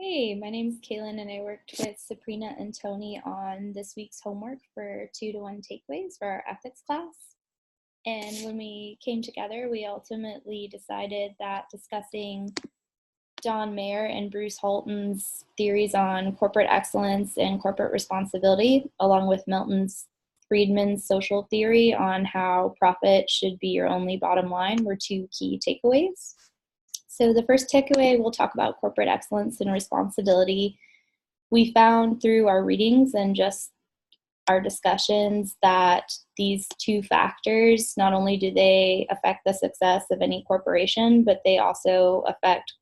Hey, my name's Kallen, and I worked with Supremna and Tony on this week's homework for 2-to-1 takeaways for our ethics class. And when we came together, we ultimately decided that discussing Don Mayer and Bruce Holton's theories on corporate excellence and corporate responsibility, along with Milton's Friedman's social theory on how profit should be your only bottom line, were two key takeaways. So the first takeaway, we'll talk about corporate excellence and responsibility. We found through our readings and just our discussions that these two factors, not only do they affect the success of any corporation, but they also affect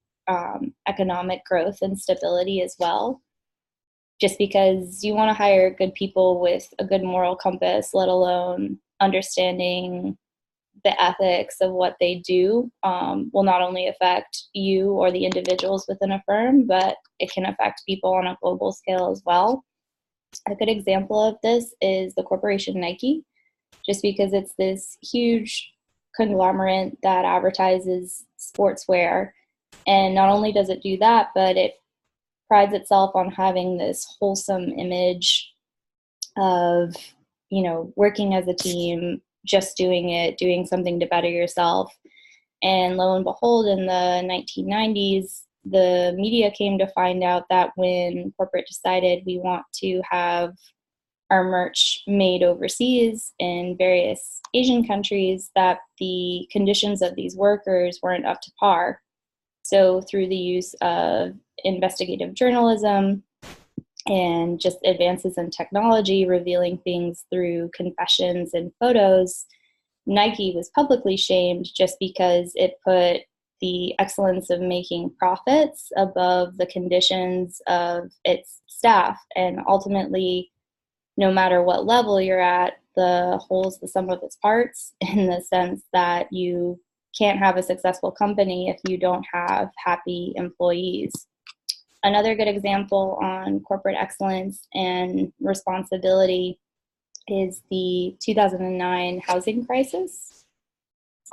economic growth and stability as well. Just because you want to hire good people with a good moral compass, let alone understanding the ethics of what they do, will not only affect you or the individuals within a firm, but it can affect people on a global scale as well. A good example of this is the corporation Nike, just because it's this huge conglomerate that advertises sportswear. And not only does it do that, but it prides itself on having this wholesome image of, working as a team, just doing something to better yourself. And lo and behold, in the 1990s, the media came to find out that when corporate decided we want to have our merch made overseas in various Asian countries, that the conditions of these workers weren't up to par. So through the use of investigative journalism and just advances in technology, revealing things through confessions and photos, Nike was publicly shamed just because it put the excellence of making profits above the conditions of its staff. And ultimately, no matter what level you're at, the whole is the sum of its parts, in the sense that you can't have a successful company if you don't have happy employees. Another good example on corporate excellence and responsibility is the 2009 housing crisis.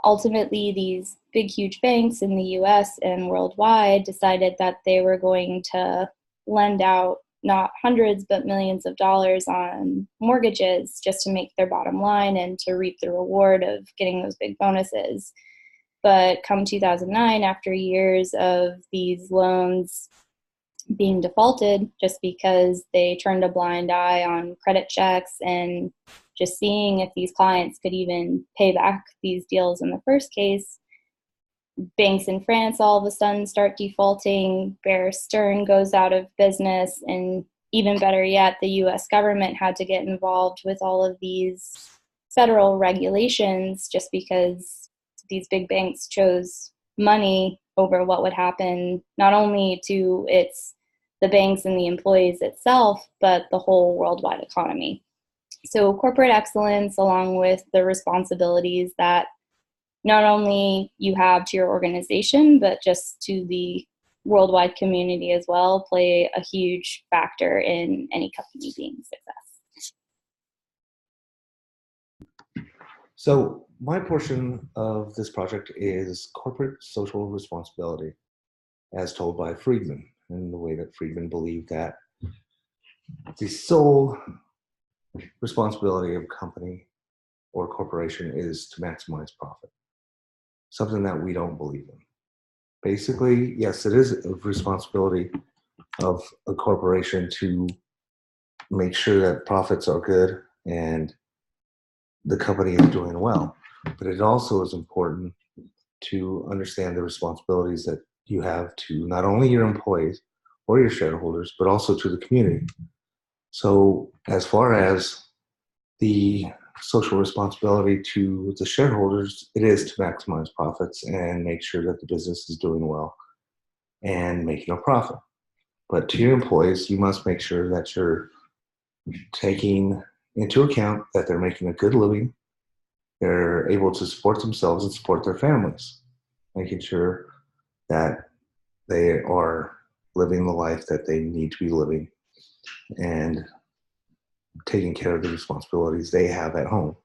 Ultimately, these big, huge banks in the US and worldwide decided that they were going to lend out not hundreds, but millions of dollars on mortgages just to make their bottom line and to reap the reward of getting those big bonuses. But come 2009, after years of these loans being defaulted just because they turned a blind eye on credit checks and just seeing if these clients could even pay back these deals in the first case, banks in France all of a sudden start defaulting, Bear Stearns goes out of business, and even better yet, the US government had to get involved with all of these federal regulations just because these big banks chose money over what would happen not only to the banks and the employees itself, but the whole worldwide economy. So corporate excellence, along with the responsibilities that not only you have to your organization, but just to the worldwide community as well, play a huge factor in any company being a success. So my portion of this project is corporate social responsibility, as told by Friedman, and the way that Friedman believed that the sole responsibility of a company or corporation is to maximize profit, something that we don't believe in. Basically, yes, it is a responsibility of a corporation to make sure that profits are good and the company is doing well. But it also is important to understand the responsibilities that you have to not only your employees or your shareholders, but also to the community. So as far as the social responsibility to the shareholders, it is to maximize profits and make sure that the business is doing well and making a profit. But to your employees, you must make sure that you're taking into account that they're making a good living, they're able to support themselves and support their families, making sure that they are living the life that they need to be living and taking care of the responsibilities they have at home.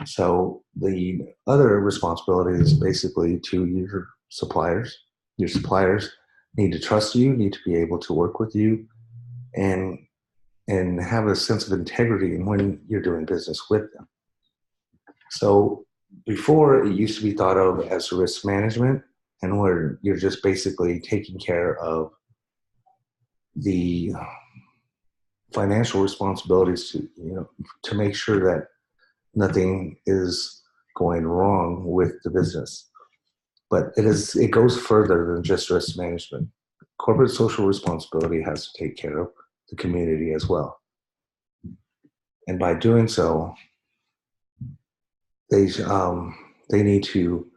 So the other responsibility is basically to your suppliers. Your suppliers need to trust you, need to be able to work with you, and have a sense of integrity when you're doing business with them. So before, it used to be thought of as risk management, and where you're just basically taking care of the financial responsibilities to make sure that nothing is going wrong with the business. But it goes further than just risk management. Corporate social responsibility has to take care of the community as well. And by doing so, they need to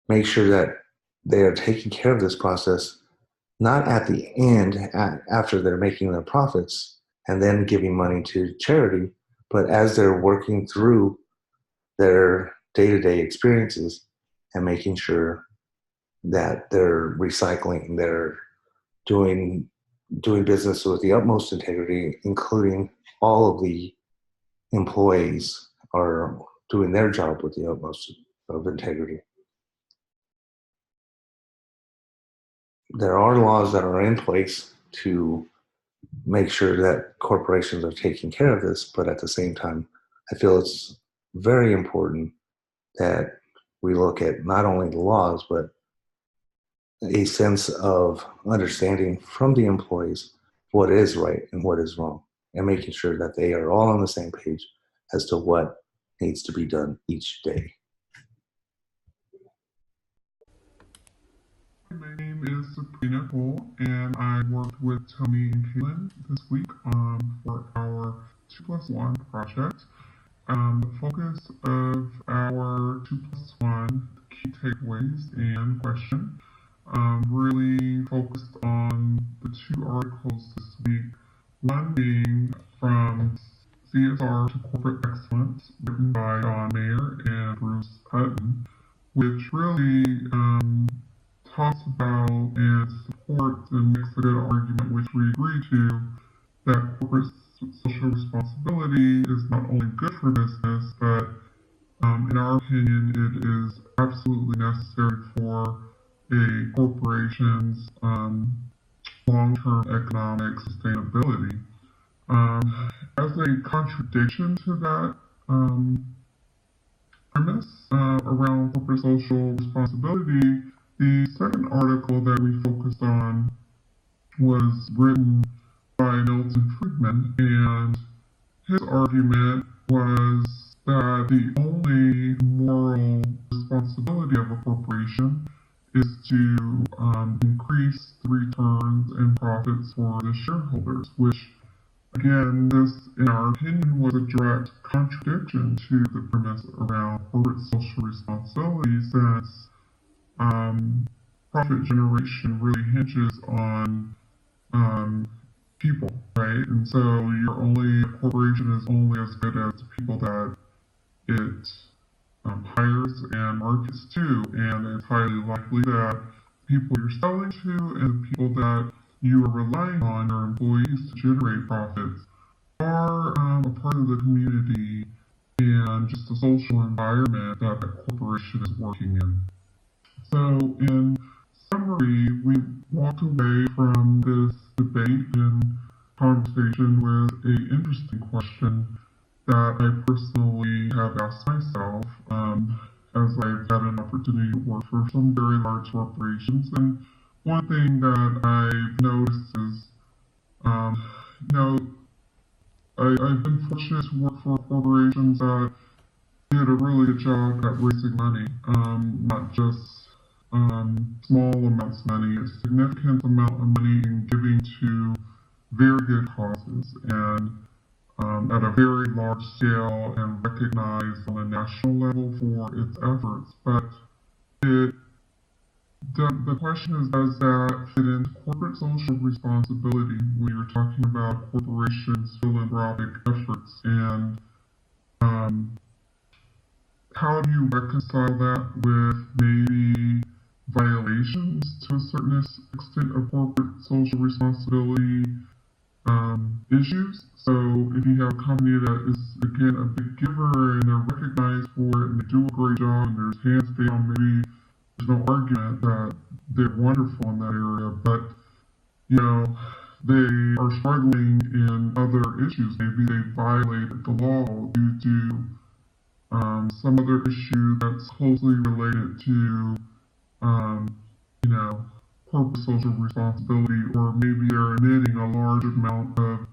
make sure that they are taking care of this process, not at the end after they're making their profits and then giving money to charity, but as they're working through their day-to-day experiences and making sure that they're recycling, they're doing business with the utmost integrity, including all of the employees are doing their job with the utmost of integrity. There are laws that are in place to make sure that corporations are taking care of this, but at the same time, I feel it's very important that we look at not only the laws, but a sense of understanding from the employees what is right and what is wrong, and making sure that they are all on the same page as to what needs to be done each day. My name is Supremna, and I worked with Tony and Kallen this week for our 2+1 project. The focus of our 2+1 key takeaways and question really focused on the 2 articles this week. One being from CSR to Corporate Excellence, written by Beier and Bruce Hutton, which really talks about and supports and makes a good argument, which we agree to, that corporate social responsibility is not only good for business, but in our opinion, it is absolutely necessary for a corporation's long-term economic sustainability. As a contradiction to that premise around corporate social responsibility, the second article that we focused on was written by Milton Friedman, and his argument was that the only moral responsibility of a corporation is to increase the returns and profits for the shareholders, which, again, this, in our opinion, was a direct contradiction to the premise around corporate social responsibility, since profit generation really hinges on people, right? And so a corporation is only as good as the people that it hires and markets to, and it's highly likely that people you're selling to and the people that you are relying on, your employees, to generate profits are a part of the community and just the social environment that the corporation is working in. So in summary, we walked away from this debate and conversation with an interesting question that I personally have asked myself as I've had an opportunity to work for some very large corporations. And one thing that I've noticed is, I've been fortunate to work for corporations that did a really good job at raising money, not just small amounts of money, a significant amount of money in giving to very good causes, and at a very large scale and recognized on a national level for its efforts. But the question is, does that fit into corporate social responsibility when you're talking about corporations' philanthropic efforts? And how do you reconcile that with maybe violations to a certain extent of corporate social responsibility issues? So if you have a company that is, again, a big giver and they're recognized for it and they do a great job and there's hands down, maybe there's no argument that they're wonderful in that area, but you know, they are struggling in other issues. Maybe they violated the law due to some other issue that's closely related to, you know, corporate social responsibility, or maybe they're emitting a large amount of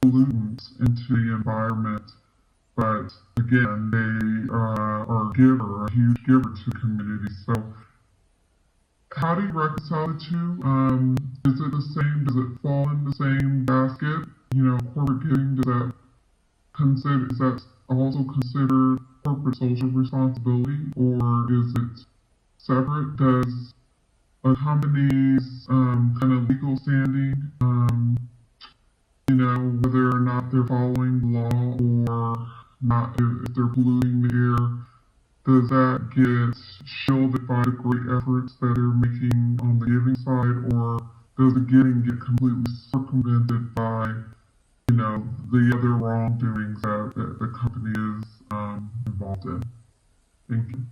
pollutants into the environment. But again, they are a huge giver to the community. So how do you reconcile the two? Is it the same? Does it fall in the same basket? You know, corporate giving, is that also considered corporate social responsibility, or is it separate? Does a company's kind of legal standing, you know, whether or not they're following the law or not, if they're polluting the air, does that get shielded by the great efforts that they're making on the giving side, or does the giving get completely circumvented by, you know, the other wrongdoings that the company is involved in? Thank you.